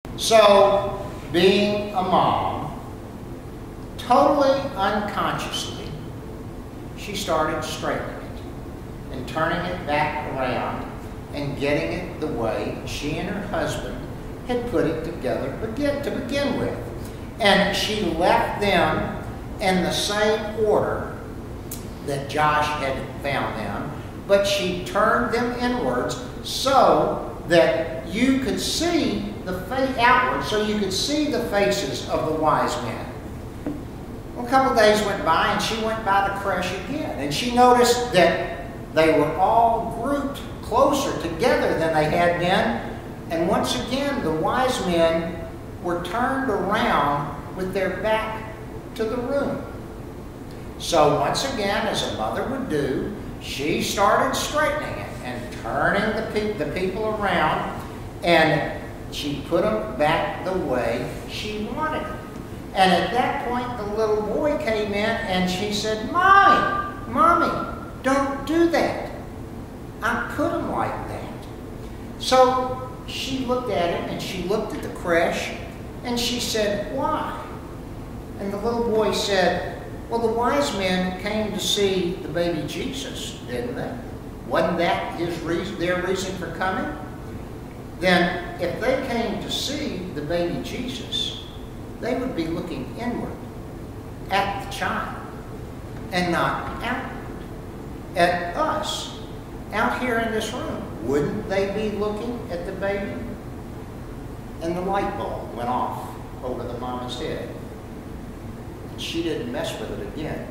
So, being a mom, totally unconsciously, she started straightening it and turning it back around and getting it the way she and her husband had put it together to begin with. And she left them in the same order that Josh had found them, but she turned them inwards so that you could see the face outward, so you could see the faces of the wise men. Well, a couple of days went by, and she went by the creche again, and she noticed that they were all grouped closer together than they had been, and once again the wise men were turned around with their back to the room. So once again, as a mother would do, she started straightening it and turning the people around, and she put them back the way she wanted them. And at that point, the little boy came in and she said, Mommy, don't do that. I put them like that. So she looked at him and she looked at the creche and she said, why? And the little boy said, well, the wise men came to see the baby Jesus, didn't they? Wasn't that their reason for coming? Then if they came to see the baby Jesus, they would be looking inward at the child and not outward at us out here in this room. Wouldn't they be looking at the baby? And the light bulb went off over the mama's head. And she didn't mess with it again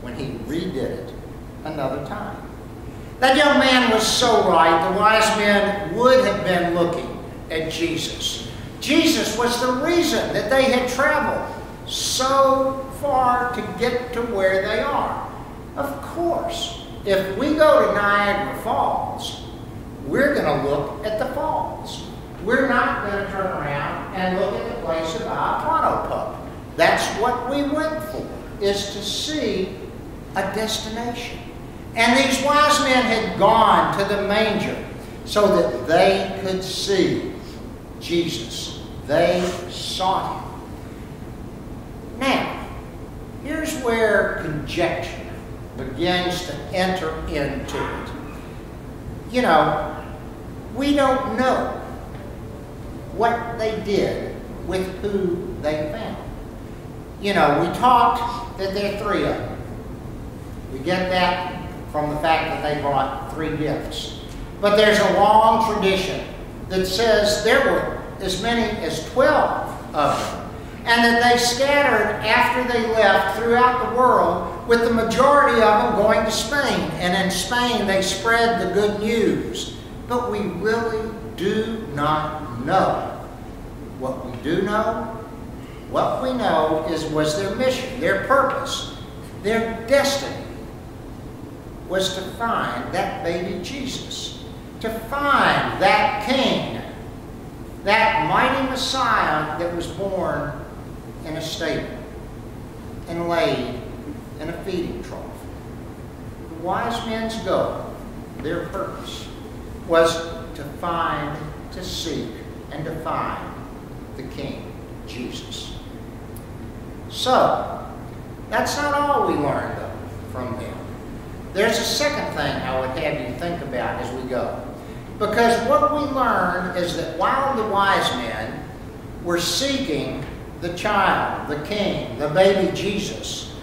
when he redid it another time. That young man was so right. The wise men would have been looking at Jesus. Jesus was the reason that they had traveled so far to get to where they are. Of course, if we go to Niagara Falls, we're going to look at the falls. We're not going to turn around and look at the place of our Toronto pub. That's what we went for, is to see a destination. And these wise men had gone to the manger so that they could see Jesus. They saw him. Now, here's where conjecture begins to enter into it. You know, we don't know what they did with who they found. You know, we talked that there are three of them. We get that from the fact that they brought 3 gifts. But there's a long tradition that says there were as many as 12 of them, and that they scattered after they left throughout the world, with the majority of them going to Spain. And in Spain they spread the good news. But we really do not know. What we do know, what we know was their mission, their purpose, their destiny was to find that baby Jesus, to find that King, that mighty Messiah that was born in a stable and laid in a feeding trough. The wise men's goal, their purpose, was to find, to seek, and to find the King, Jesus. So, that's not all we learned, though, from them. There's a second thing I would have you think about as we go. Because what we learned is that while the wise men were seeking the child, the King, the baby Jesus,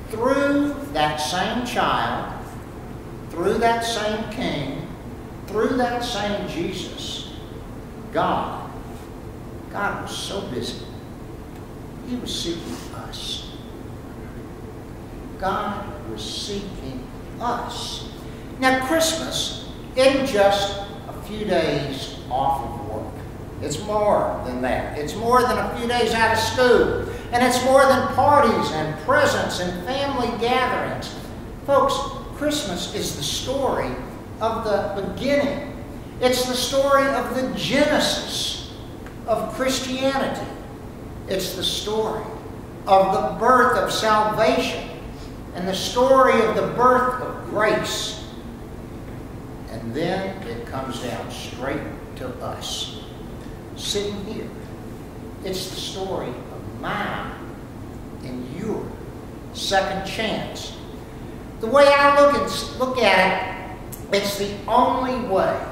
through that same child, through that same King, through that same Jesus, God was so busy. He was seeking us. God was seeking us. Now, Christmas isn't just a few days off of work. It's more than that. It's more than a few days out of school. And it's more than parties and presents and family gatherings. Folks, Christmas is the story of the beginning. It's the story of the genesis of Christianity. It's the story of the birth of salvation and the story of the birth of grace. And then it comes down straight to us. sitting here. It's the story of mine and your second chance. The way I look at it, it's the only way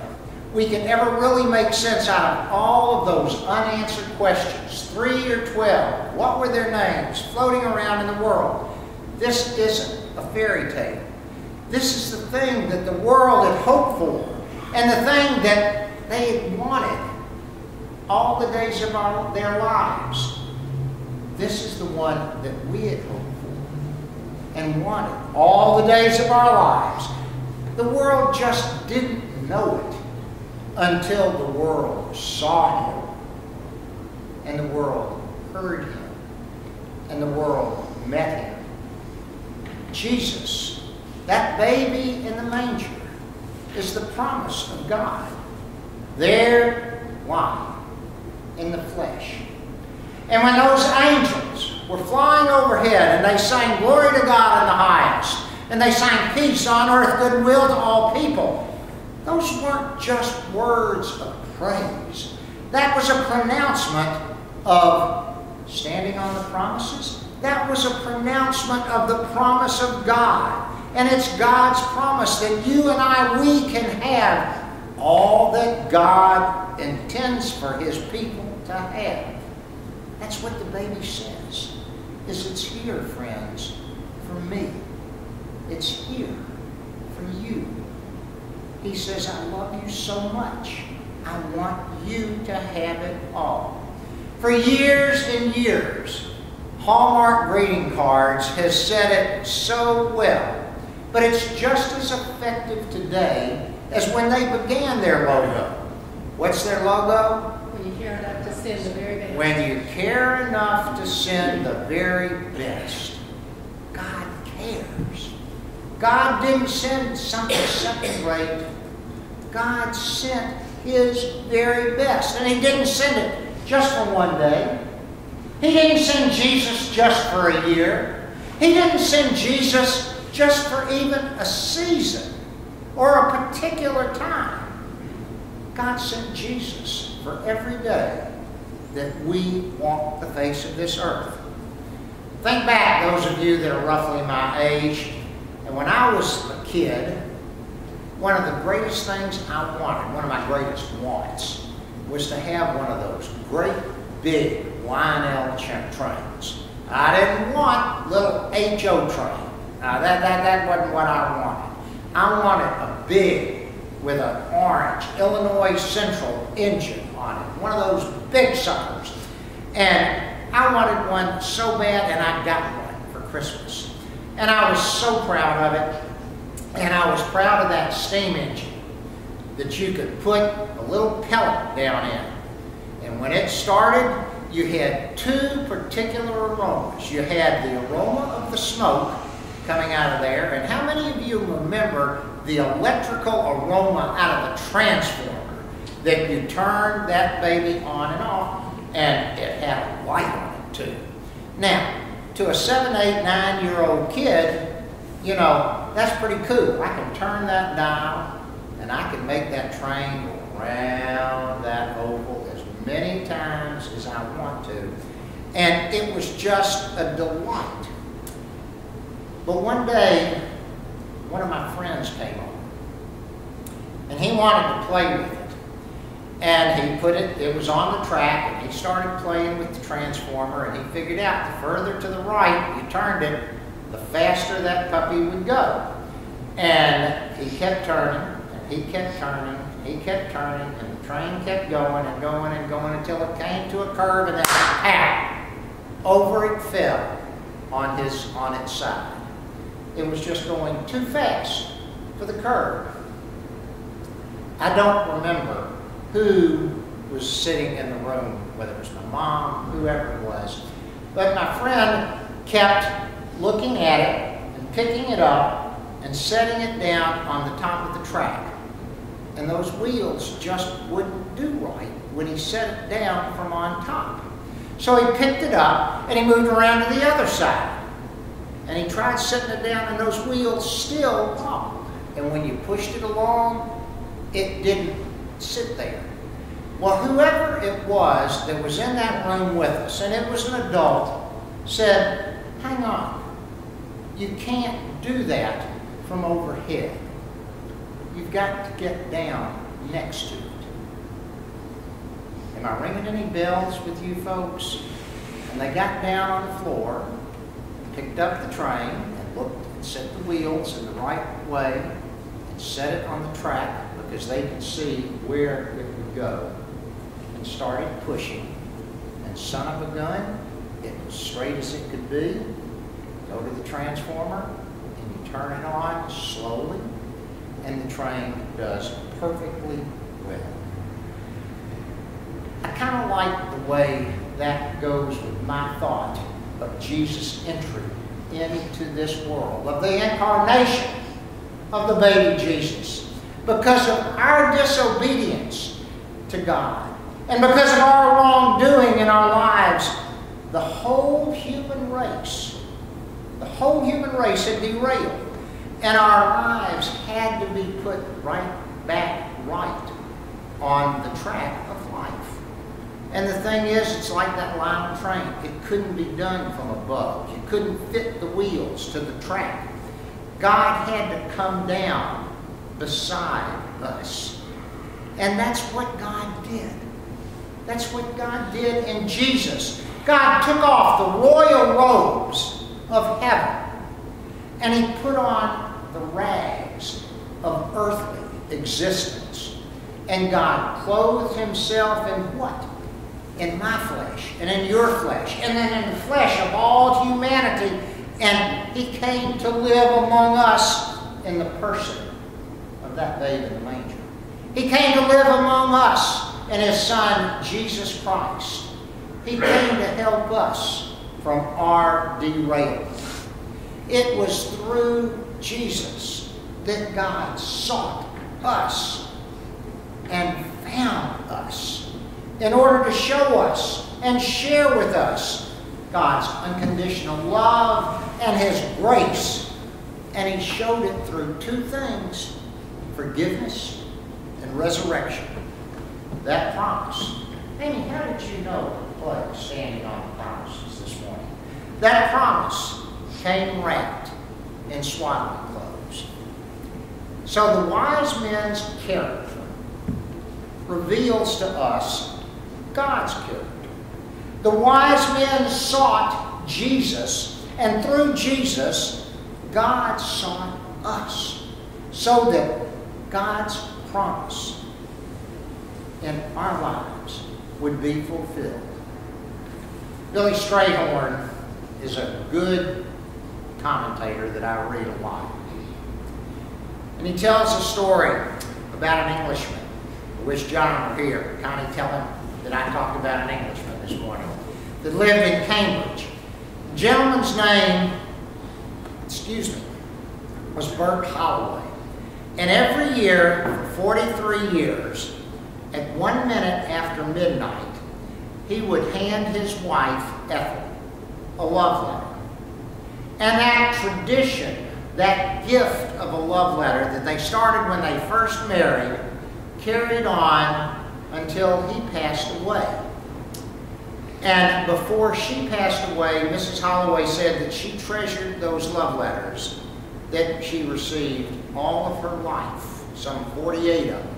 we can ever really make sense out of all of those unanswered questions. 3 or 12, what were their names, floating around in the world. This isn't a fairy tale. This is the thing that the world had hoped for, and the thing that they had wanted all the days of their lives. This is the one that we had hoped for and wanted all the days of our lives. The world just didn't know it until the world saw him, and the world heard him, and the world met him. Jesus, that baby in the manger, is the promise of God. There, lying in the flesh. And when those angels were flying overhead and they sang glory to God in the highest, and they sang peace on earth, goodwill to all people, those weren't just words of praise. That was a pronouncement of standing on the promises. That was a pronouncement of the promise of God. And it's God's promise that you and I, we can have all that God intends for his people to have. That's what the baby says. It's here, friends, for me. It's here for you. He says, I love you so much. I want you to have it all. For years and years, Hallmark greeting cards has said it so well. But it's just as effective today as when they began their logo. What's their logo? When you care enough to send the very best. When you care enough to send the very best. God cares. God didn't send something second rate. God sent his very best. And he didn't send it just for one day. He didn't send Jesus just for a year. He didn't send Jesus just for even a season or a particular time. God sent Jesus for every day that we walk the face of this earth. Think back, those of you that are roughly my age, and when I was a kid, one of the greatest things I wanted, one of my greatest wants, was to have one of those great big Lionel trains. I didn't want little HO train. That wasn't what I wanted. I wanted a big, with an orange Illinois Central engine on it. One of those big suckers. And I wanted one so bad, and I got one for Christmas. And I was so proud of it. And I was proud of that steam engine that you could put a little pellet down in. And when it started, you had two particular aromas. You had the aroma of the smoke coming out of there. And how many of you remember the electrical aroma out of a transformer that you turned that baby on and off, and it had a light on it too? Now, to a 7, 8, 9-year-old kid, you know, that's pretty cool. I can turn that dial and I can make that train go around that oval as many times as I want to. And it was just a delight. But one day, one of my friends came over, and he wanted to play with it. And he put it was on the track, and he started playing with the transformer, and he figured out the further to the right you turned it, the faster that puppy would go. And he kept turning, and he kept turning, and he kept turning, and the train kept going and going and going until it came to a curve, and then pow! Over it fell on its side. It was just going too fast for the curve. I don't remember who was sitting in the room, whether it was my mom, whoever it was, but my friend kept looking at it and picking it up and setting it down on the top of the track. And those wheels just wouldn't do right when he set it down from on top. So he picked it up and he moved around to the other side. And he tried setting it down, and those wheels still wobbled. And when you pushed it along, it didn't sit there. Well, whoever it was that was in that room with us, and it was an adult, said, hang on, you can't do that from overhead. You've got to get down next to it. Am I ringing any bells with you folks? And they got down on the floor, picked up the train, and looked and set the wheels in the right way, and set it on the track because they could see where it would go, and started pushing. And son of a gun, it was straight as it could be. Go to the transformer, and you turn it on slowly, and the train does perfectly well. I kind of like the way that goes with my thought of Jesus' entry into this world, of the incarnation of the baby Jesus. Because of our disobedience to God, and because of our wrongdoing in our lives, the whole human race had derailed, and our lives had to be put right back right on the track of life. And the thing is, it's like that Lime train. It couldn't be done from above. You couldn't fit the wheels to the track. God had to come down beside us. And that's what God did. That's what God did in Jesus. God took off the royal robes of heaven, and He put on the rags of earthly existence. And God clothed Himself in what? In my flesh, and in your flesh, and then in the flesh of all humanity. And He came to live among us in the person of that babe in the manger. He came to live among us in His Son, Jesus Christ. He came to help us from our derailment. It was through Jesus that God sought us and found us in order to show us and share with us God's unconditional love and His grace. And He showed it through two things: forgiveness and resurrection. That promise. Amy, how did you know to play Standing on the Promises this morning? That promise came wrapped in swaddling clothes. So the wise men's character reveals to us God's character. The wise men sought Jesus, and through Jesus, God sought us, so that God's promise in our lives would be fulfilled. Billy Strayhorn is a good commentator that I read a lot. And he tells a story about an Englishman. I wish John were here. Kind of tell him that I talked about an Englishman this morning that lived in Cambridge. The gentleman's name, was Bert Holloway. And every year, for 43 years, at 1 minute after midnight, he would hand his wife, Ethel, a love letter. And that tradition, that gift of a love letter that they started when they first married, carried on until he passed away. And before she passed away, Mrs. Holloway said that she treasured those love letters that she received all of her life, some 48 of them.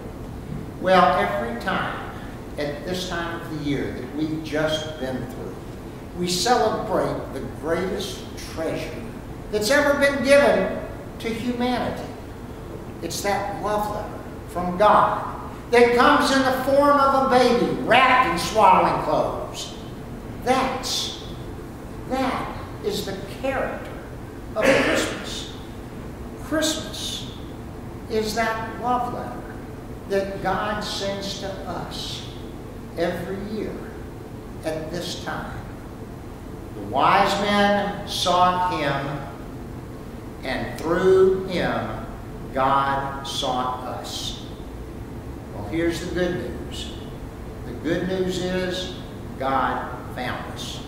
Well, every time, at this time of the year that we've just been through, we celebrate the greatest treasure that's ever been given to humanity. It's that love letter from God that comes in the form of a baby wrapped in swaddling clothes. That is the character of Christmas. Christmas is that love letter that God sends to us every year at this time. The wise men sought Him, and through Him, God sought us. Well, here's the good news. The good news is God found us.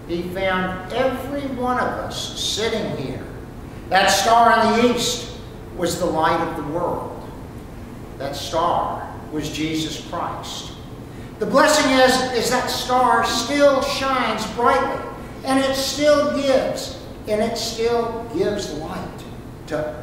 He found every one of us sitting here. That star in the east was the light of the world. That star was Jesus Christ. The blessing is that star still shines brightly, and it still gives light to